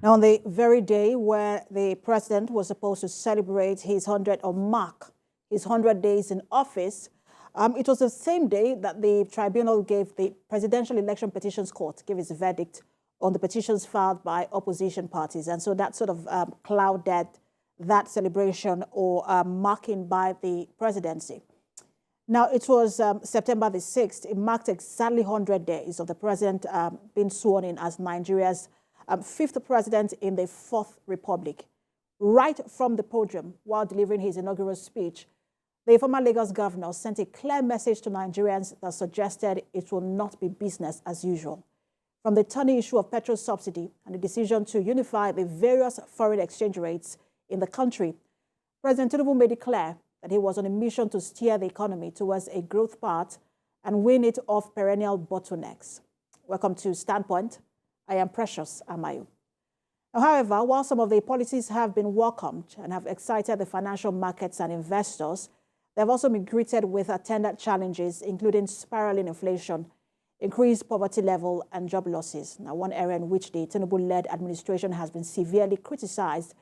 Now, on the very day where the president was supposed to celebrate his 100 or mark his 100 days in office, it was the same day that the tribunal gave the Presidential Election Petitions Court gave its verdict on the petitions filed by opposition parties. And so that sort of clouded that celebration or marking by the presidency. Now, it was September the 6th. It marked exactly 100 days of the president being sworn in as Nigeria's fifth president in the Fourth Republic. Right from the podium, while delivering his inaugural speech, the former Lagos governor sent a clear message to Nigerians that suggested it will not be business as usual. From the thorny issue of petrol subsidy and the decision to unify the various foreign exchange rates in the country, President Tinubu made it clear that he was on a mission to steer the economy towards a growth path and wean it off perennial bottlenecks. Welcome to Standpoint. I am Precious Amayo. Now, however, while some of the policies have been welcomed and have excited the financial markets and investors, they have also been greeted with attendant challenges, including spiraling inflation, increased poverty level, and job losses. Now, one area in which the Tinubu-led administration has been severely criticized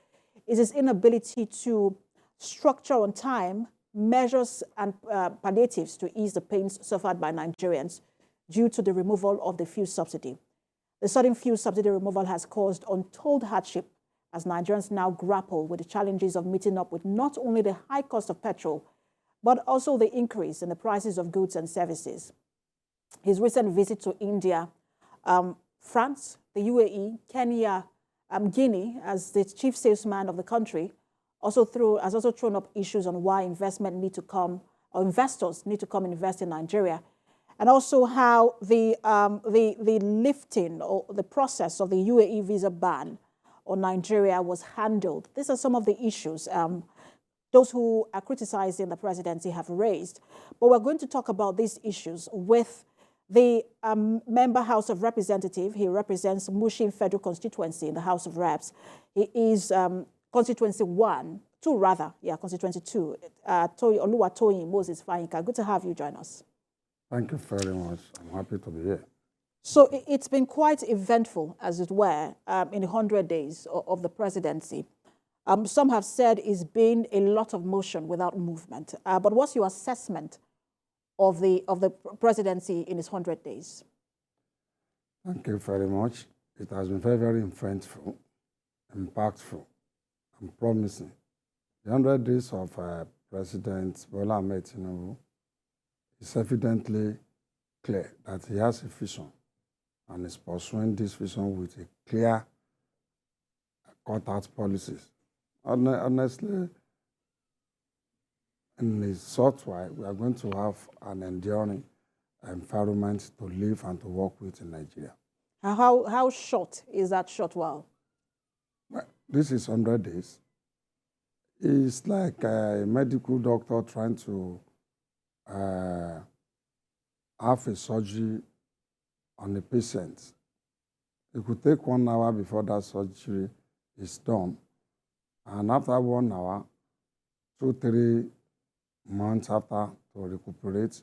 is its inability to structure on time measures and palliatives to ease the pains suffered by Nigerians due to the removal of the fuel subsidy. The sudden fuel subsidy removal has caused untold hardship as Nigerians now grapple with the challenges of meeting up with not only the high cost of petrol, but also the increase in the prices of goods and services. His recent visit to India, France, the UAE, Kenya, Guinea, as the chief salesman of the country, has also thrown up issues on why investors need to come invest in Nigeria, and also how the lifting or the process of the UAE visa ban on Nigeria was handled. These are some of the issues those who are criticizing the presidency have raised. But we're going to talk about these issues with the member House of Representatives. He represents Mushin Federal Constituency in the House of Reps. He is Constituency 2, Constituency 2. Oluwatoyin Moses Fayinka. Good to have you join us. Thank you very much. I'm happy to be here. So it's been quite eventful, as it were, in 100 days of the presidency. Some have said it's been a lot of motion without movement. But what's your assessment of the presidency in its 100 days? Thank you very much. It has been very, very eventful, impactful, and promising. The 100 days of President Bola Ahmed Tinubu is evidently clear that he has a vision and is pursuing this vision with a clear, cut-out policies. Honestly, in a short while, we are going to have an enduring environment to live and to work with in Nigeria. How short is that short while? Well, this is 100 days. It's like a medical doctor trying to have a surgery on a patient. It could take 1 hour before that surgery is done. And after 1 hour, 2-3 months after to recuperate,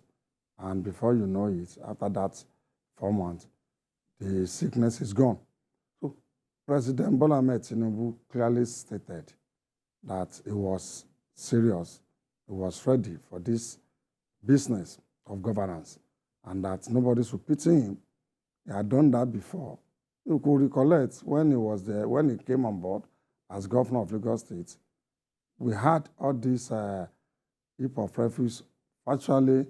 and before you know it, after that 4 months, the sickness is gone. So President Bola Ahmed Tinubu clearly stated that he was serious, he was ready for this business of governance, and that nobody should pity him. He had done that before. You could recollect when he was there, when he came on board as governor of Lagos State, we had all these heap of refuse virtually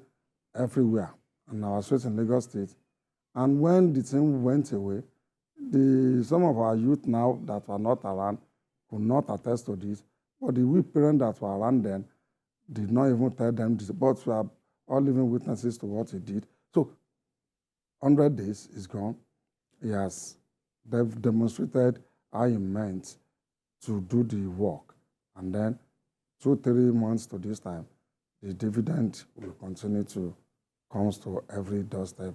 everywhere on our streets in Lagos State. And when the thing went away, some of our youth now that were not around could not attest to this, but the we parents that were around then did not even tell them this, but we are all living witnesses to what he did. So 100 days is gone. They've demonstrated how he meant to do the work. And then 2-3 months to this time, the dividend will continue to come to every doorstep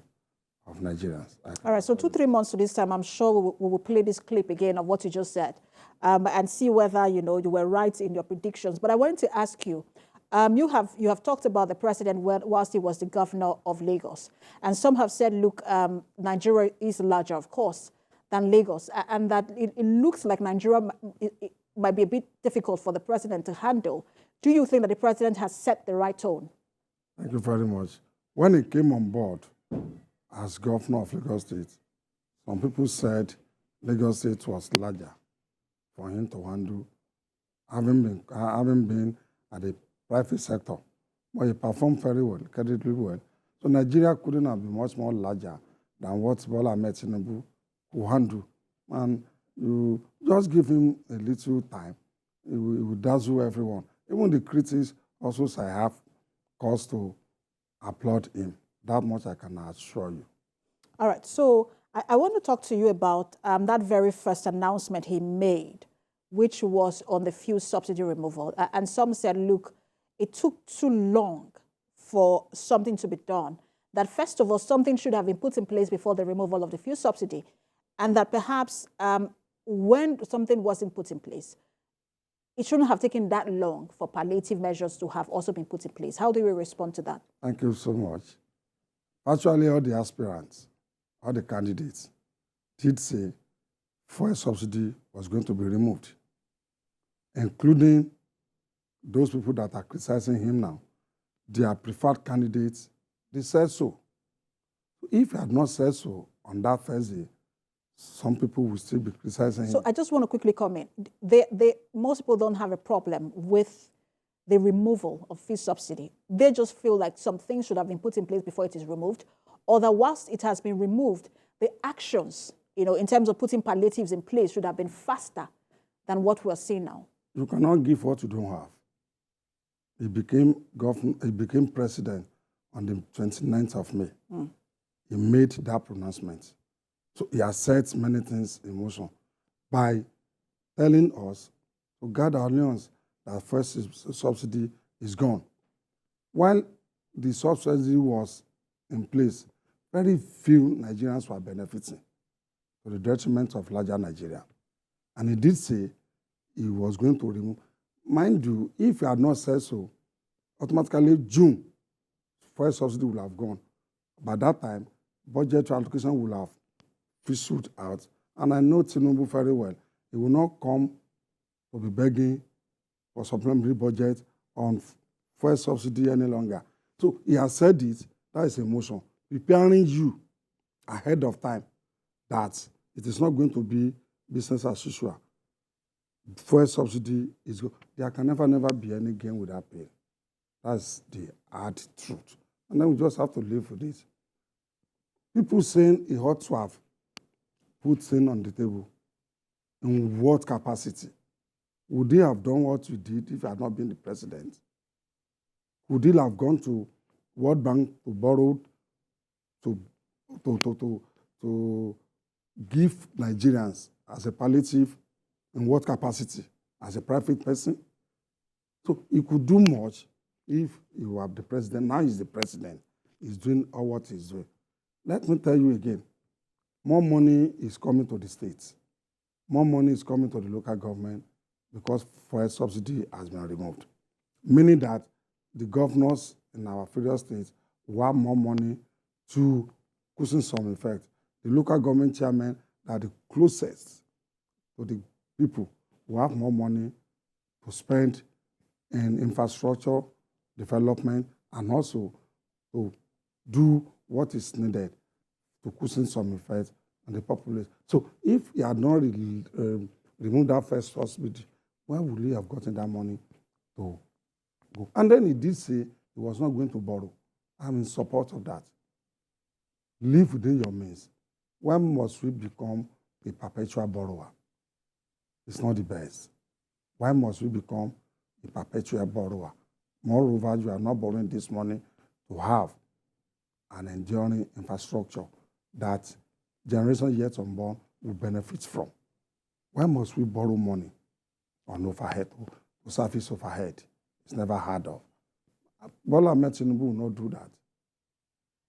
of Nigerians. All right, so 2-3 months to this time, I'm sure we will play this clip again of what you just said and see whether, you were right in your predictions. But I wanted to ask you, you have talked about the president whilst he was the governor of Lagos. And some have said, look, Nigeria is larger, of course, than Lagos, and that it looks like Nigeria it might be a bit difficult for the president to handle. Do you think that the president has set the right tone? Thank you very much. When he came on board as governor of Lagos State, some people said Lagos State was larger for him to handle, having been at the private sector. But he performed very well, credibly well. So Nigeria couldn't have been much more larger than what Bola Ahmed Tinubu could handle. And you just give him a little time, he will dazzle everyone. Even the critics also say I have cause to applaud him. That much I can assure you. All right. So I want to talk to you about that very first announcement he made, which was on the fuel subsidy removal. And some said, look, it took too long for something to be done. That first of all, something should have been put in place before the removal of the fuel subsidy. And that perhaps when something wasn't put in place, it shouldn't have taken that long for palliative measures to have also been put in place. How do you respond to that? Thank you so much. Actually, all the aspirants, all the candidates did say fuel subsidy was going to be removed, including those people that are criticizing him now. Their preferred candidates, they said so. If he had not said so on that Thursday, some people will still be criticizing him. So I just want to quickly comment. Most people don't have a problem with the removal of fuel subsidy. They just feel like some things should have been put in place before it is removed, or that whilst it has been removed, the actions, in terms of putting palliatives in place should have been faster than what we're seeing now. You cannot give what you don't have. He became president on the 29th of May. He made that pronouncement. So he has set many things in motion by telling us to guard our loins that first subsidy is gone. While the subsidy was in place, very few Nigerians were benefiting to the detriment of larger Nigeria. And he did say he was going to remove. Mind you, if he had not said so, automatically June, first subsidy would have gone. By that time, budget allocation will have fizzled out. And I know Tinubu very well. He will not come to be begging for supplementary budget on fuel subsidy any longer. So he has said it, that is a motion, preparing you ahead of time that it is not going to be business as usual. Fuel subsidy is good. There can never be any gain without pain. That's the hard truth. And then we just have to live with it. People saying he ought to have put things on the table. In what capacity? Would he have done what you did if he had not been the president? Would he have gone to World Bank to borrow to give Nigerians as a palliative? In what capacity? As a private person? So he could do much if he were the president. Now he's the president. He's doing all what he's doing. Let me tell you again, more money is coming to the states. More money is coming to the local government because fuel subsidy has been removed. Meaning that the governors in our various states will have more money to cushion some effect. The local government chairmen that are the closest to the people will have more money to spend in infrastructure development and also to do what is needed to cushion some effect on the population. So if he had not removed that first subsidy, where would he have gotten that money to go? And then he did say he was not going to borrow. I'm in support of that. Live within your means. When must we become a perpetual borrower? It's not the best. Why must we become a perpetual borrower? Moreover, you are not borrowing this money to have an enduring infrastructure that generations yet unborn will benefit from. Why must we borrow money on overhead, to service overhead? It's never heard of. Bola Ahmed Tinubu will not do that.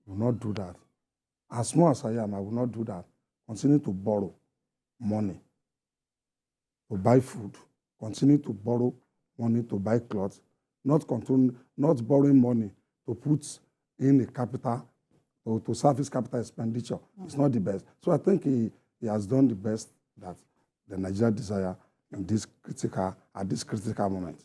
Will not do that. As small as I am, I will not do that. Continue to borrow money to buy food. Continue to borrow money to buy clothes. Not borrowing money to put in a capital or to service capital expenditure. It's not the best. So I think he he has done the best that the Nigeria desire in this at this critical moment.